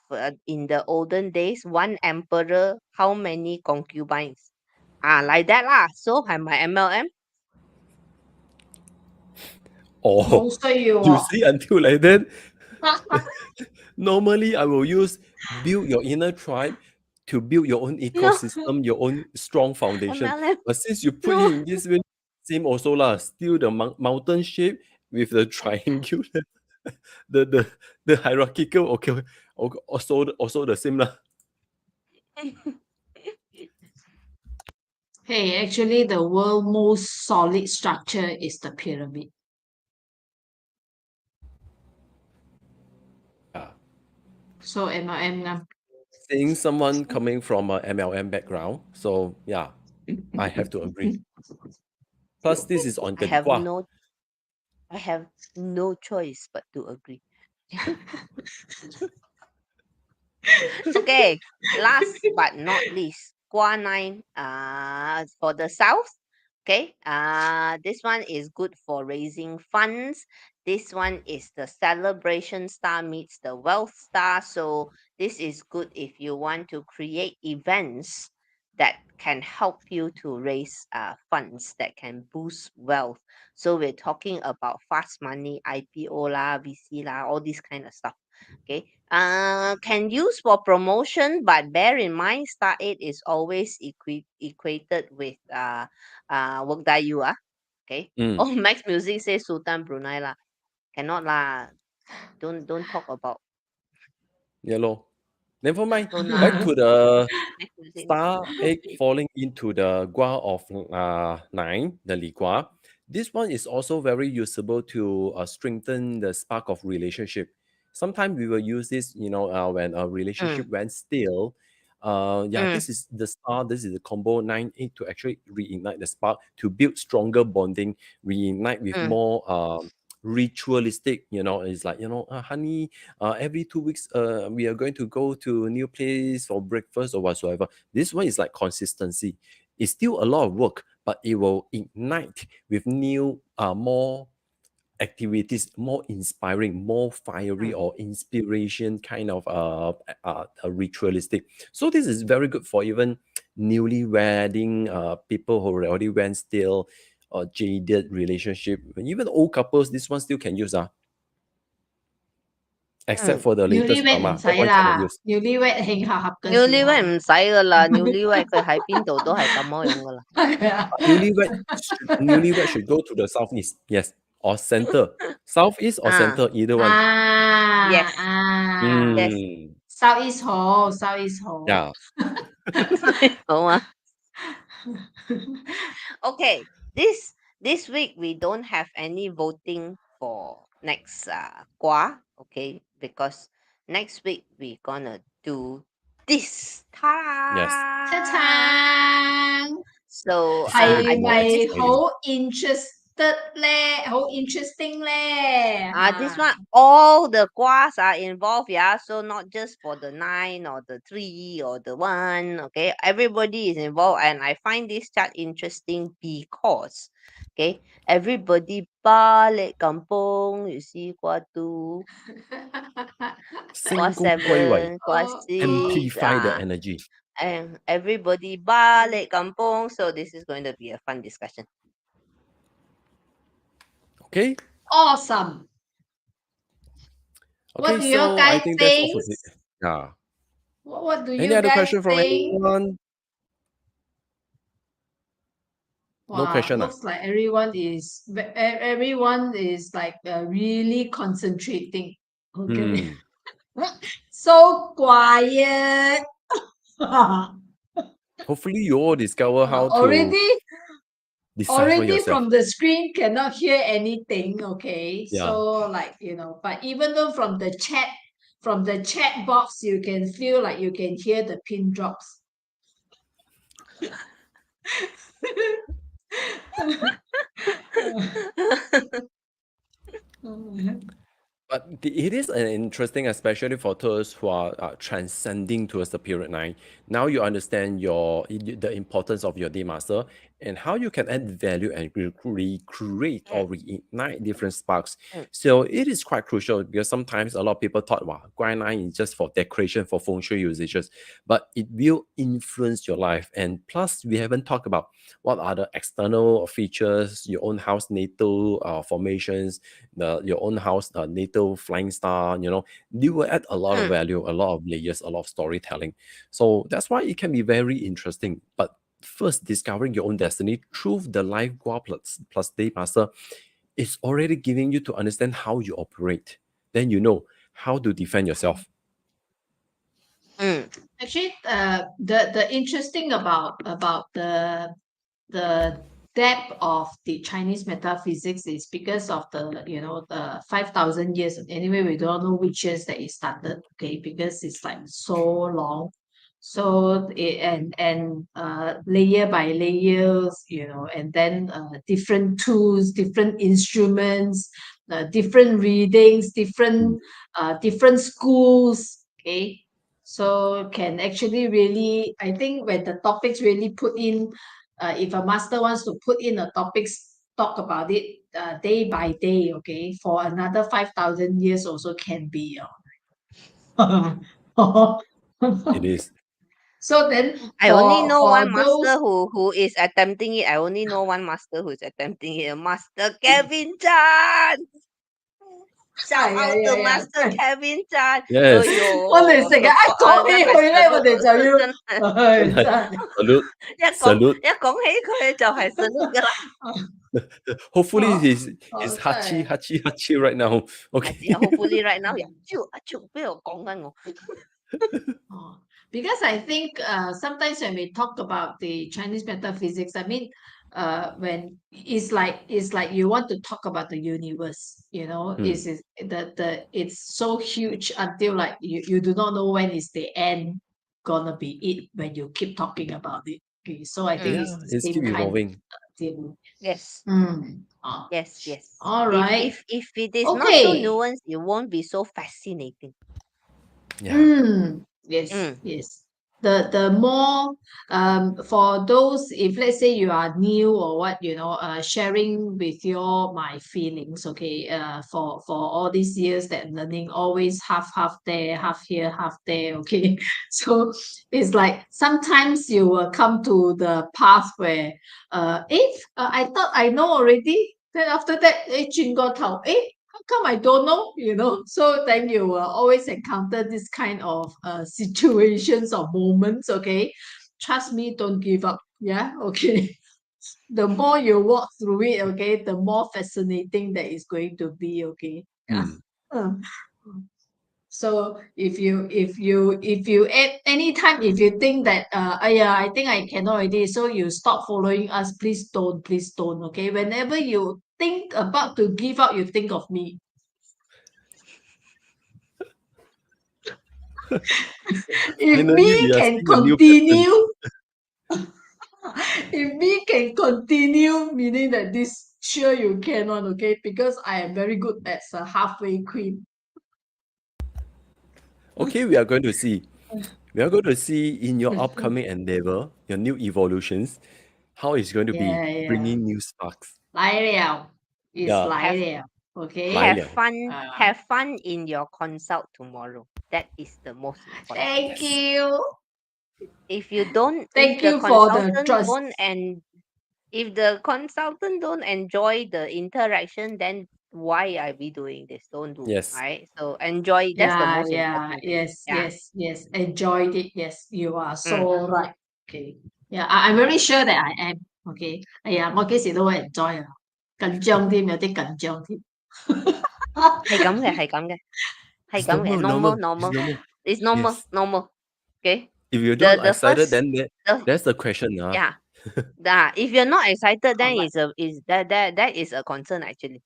in the olden days, one emperor, how many concubines? Like that lah. So I'm my MLM. Oh, 冇需要 you 喎。 see until like that. Normally, I will use build your inner tribe to build your own No, ecosystem, your own strong foundation. MLM. But since you put No, it in this way, same also lah. Still the mountain shape with the triangular, the the the hierarchical. Okay, also the same lah. Hey, actually, the world's most solid structure is the pyramid. Yeah. So MLM nga. Seeing someone coming from a MLM background, so yeah, I have to agree. Plus, this is on I have Kedua. no, I have no choice but to agree. Okay, last but not least, Gua 9 for the south. Okay, this one is good for raising funds. This one is the celebration star meets the wealth star. So this is good if you want to create events that can help you to raise funds that can boost wealth. So we're talking about fast money, IPO lah, VC lah, all this kind of stuff. Okay. Can use for promotion, but bear in mind, star 8 is always equated with work dayu. Okay. Mm. Oh, Max Music says Sultan Brunei lah. Cannot lah. Don't talk about. Yeah, lor. Never mind. Don't Back to the Max Music. star egg falling into the Gua of 9, the Li Gua. This one is also very usable to strengthen the spark of relationship. Sometimes we will use this, when a relationship went stale. Yeah, Mm. this is the star. This is the combo 9-8 to actually reignite the spark to build stronger bonding, reignite with Mm. more ritualistic. It's like honey, every 2 weeks we are going to go to a new place for breakfast or whatsoever. This one is like consistency. It's still a lot of work, but it will ignite with new more activities, more inspiring, more fiery or inspiration kind of ritualistic. So this is very good for even newly wedding people who already went still or jaded relationship. Even old couples, this one still can use except for the latest Newlywed drama. 唔使 That one cannot 啦 use. ，Newlywed 慶合合嘅時 Newlywed 候。唔使噶啦，Newlywed 佢喺邊度都係咁樣噶啦。係啊 Newlywed should go to the southeast, yes, or center. Southeast or center, either one. Yes. 啊 Yes.，Southeast 好，Southeast 好。 Yeah. 好啊。Okay, this week we don't have any voting for next Gua, okay, because next week we gonna do this. Yes. 出餐 So It's gonna ，I係 be more咪 think exciting. 好 interested 咧？好 interesting 咧？ this one all the guas are involved, yeah. So not just for the 9 or the 3 or the 1, okay. Everybody is involved, and I find this chart interesting because, okay, everybody balik kampung. You see, Gua 2, Gua 星功歸位 7, Gua Oh, 6, amplify the energy. and everybody balik kampung. So this is going to be a fun discussion. Okay. awesome. What Okay, do you so I guys think that's all think? for today. Yeah. What do you Any other guys question from think? anyone? No Wow, question. looks like everyone is like really concentrating. Okay. So quiet. Hopefully you all discover how to decipher Already yourself. from the screen cannot hear anything. Okay. Yeah. So but even though from the chat box, you can feel like you can hear the pin drops. But it is an interesting, especially for those who are transcending towards the period 9. Now you understand the importance of your day master, and how you can add value and recreate or reignite different sparks. Mm. So it is quite crucial because sometimes a lot of people thought, wow, Guan 9 is just for decoration, for feng shui usages, but it will influence your life. And plus, we haven't talked about what are the external features, your own house natal formations, your own house natal flying star, they will add a lot of Mm. value, a lot of layers, a lot of storytelling. So that's why it can be very interesting. But first, discovering your own destiny through the Life Gua plus Day Master is already giving you to understand how you operate. Then you know how to defend yourself. Mm. Actually, the interesting about the depth of the Chinese metaphysics is because of the 5,000 years. Anyway, we don't know which years that it started. Okay, because it's like so long. So layer by layers, and then different tools, different instruments, different readings, different schools. Okay, so can actually really, I think when the topics really put in, if a master wants to put in a topics, talk about it day by day, okay, for another 5,000 years also can be. It is. So then I only know for one those, master who is attempting it. I only know one master who is attempting it. Master Kevin Chan. Shout out to Master Kevin Chan. Yes. 我哋成日講起佢咧，我哋就要真係 salute. 一講起佢就係 salute 噶啦。Hopefully 哦 he's 真係 hachi right now. Okay. Hopefully right now，邊度講緊我？ Because I think sometimes when we talk about the Chinese metaphysics, I mean, when it's like you want to talk about the universe, it's so huge until like you do not know when is the end gonna be it when you keep talking about it. Okay, so I think it's the It's same keep kind of evolving. thing. Yes. Yes. All right. If it is not so Okay. nuanced, it won't be so fascinating. Yeah. Yes. The more for those, if let's say you are new or what, sharing with my feelings, okay, for all these years that learning, always half there, half here, half there, okay. So it's like sometimes you will come to the path where I thought I know already. Then after that, 轉個頭, how come I don't know? So then you will always encounter this kind of situations or moments, okay? Trust me, don't give up. Yeah, okay. The more you walk through it, okay, the more fascinating that is going to be, okay? Yeah. So if you anytime if you think that I think I cannot already, so you stop following us, please don't, okay? Whenever you think about to give up, you think of me. If me can continue, if me can continue, meaning that this sure you can one, okay? Because I am very good at halfway queen. Okay, we are going to see. We are going to see in your upcoming endeavor, your new evolutions, how it's going to be bringing new sparks. 來了, it's Yeah. 來了, okay? Have fun in your consult tomorrow. That is the most important. Thank you. If you don't, Thank if the you for the consultant trust. don't, and if the consultant don't enjoy the interaction, then why are we doing this? Don't do. Yes. Right? So enjoy. That's the most important thing. Yes. Enjoyed it. Yes, you are so right. Okay. Yeah, I'm very sure that I am. Okay. 我幾時都會 enjoy 啊，緊張添，有啲緊張添。係咁嘅。It's normal. It's normal. Yes. Normal. Okay. If you're not The excited, first, then that's the question. yeah. If you're not excited, then that is a concern actually.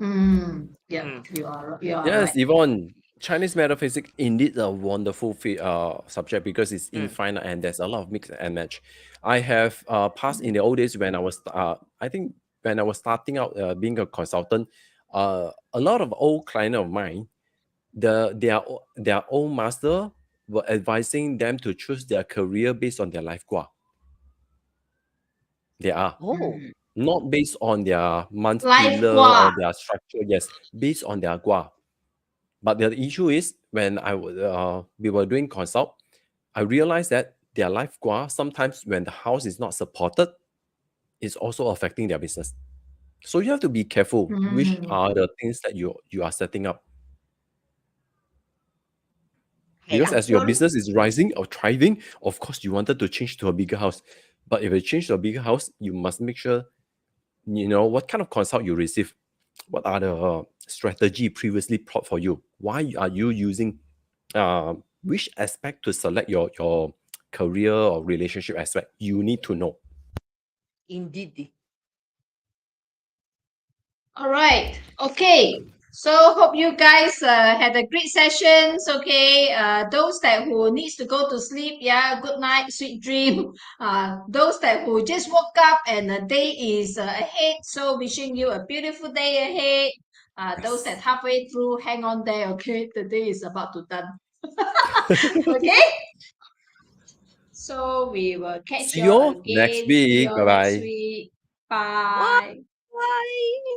Yeah, you are Yes, right. Yvonne, Chinese metaphysics indeed a wonderful subject because it's infinite and there's a lot of mix and match. I have passed in the old days when I was I think when I was starting out being a consultant, a lot of old client of mine, their old master were advising them to choose their career based on their life gua. They are. Oh, Not based on their month Life pillar Gua. or their structure, yes, based on their Gua. But the issue is when we were doing consult, I realized that their life Gua, sometimes when the house is not supported, it's also affecting their business. So you have to be careful which are the things that you are setting up. Because as your business is rising or thriving, of course you wanted to change to a bigger house. But if you change to a bigger house, you must make sure you know what kind of consult you receive. What are the strategy previously plot for you? Why are you using which aspect to select your career or relationship aspect? You need to know. indeed. All right. Okay. So hope you guys had a great sessions. Okay. Those that who needs to go to sleep, yeah, good night, sweet dream. Those that who just woke up and the day is ahead, so wishing you a beautiful day ahead. Those that halfway through, hang on there. Okay, the day is about to done. Okay. So we will catch See you you all all next again. See you week. all Bye next bye. week. Bye. Bye.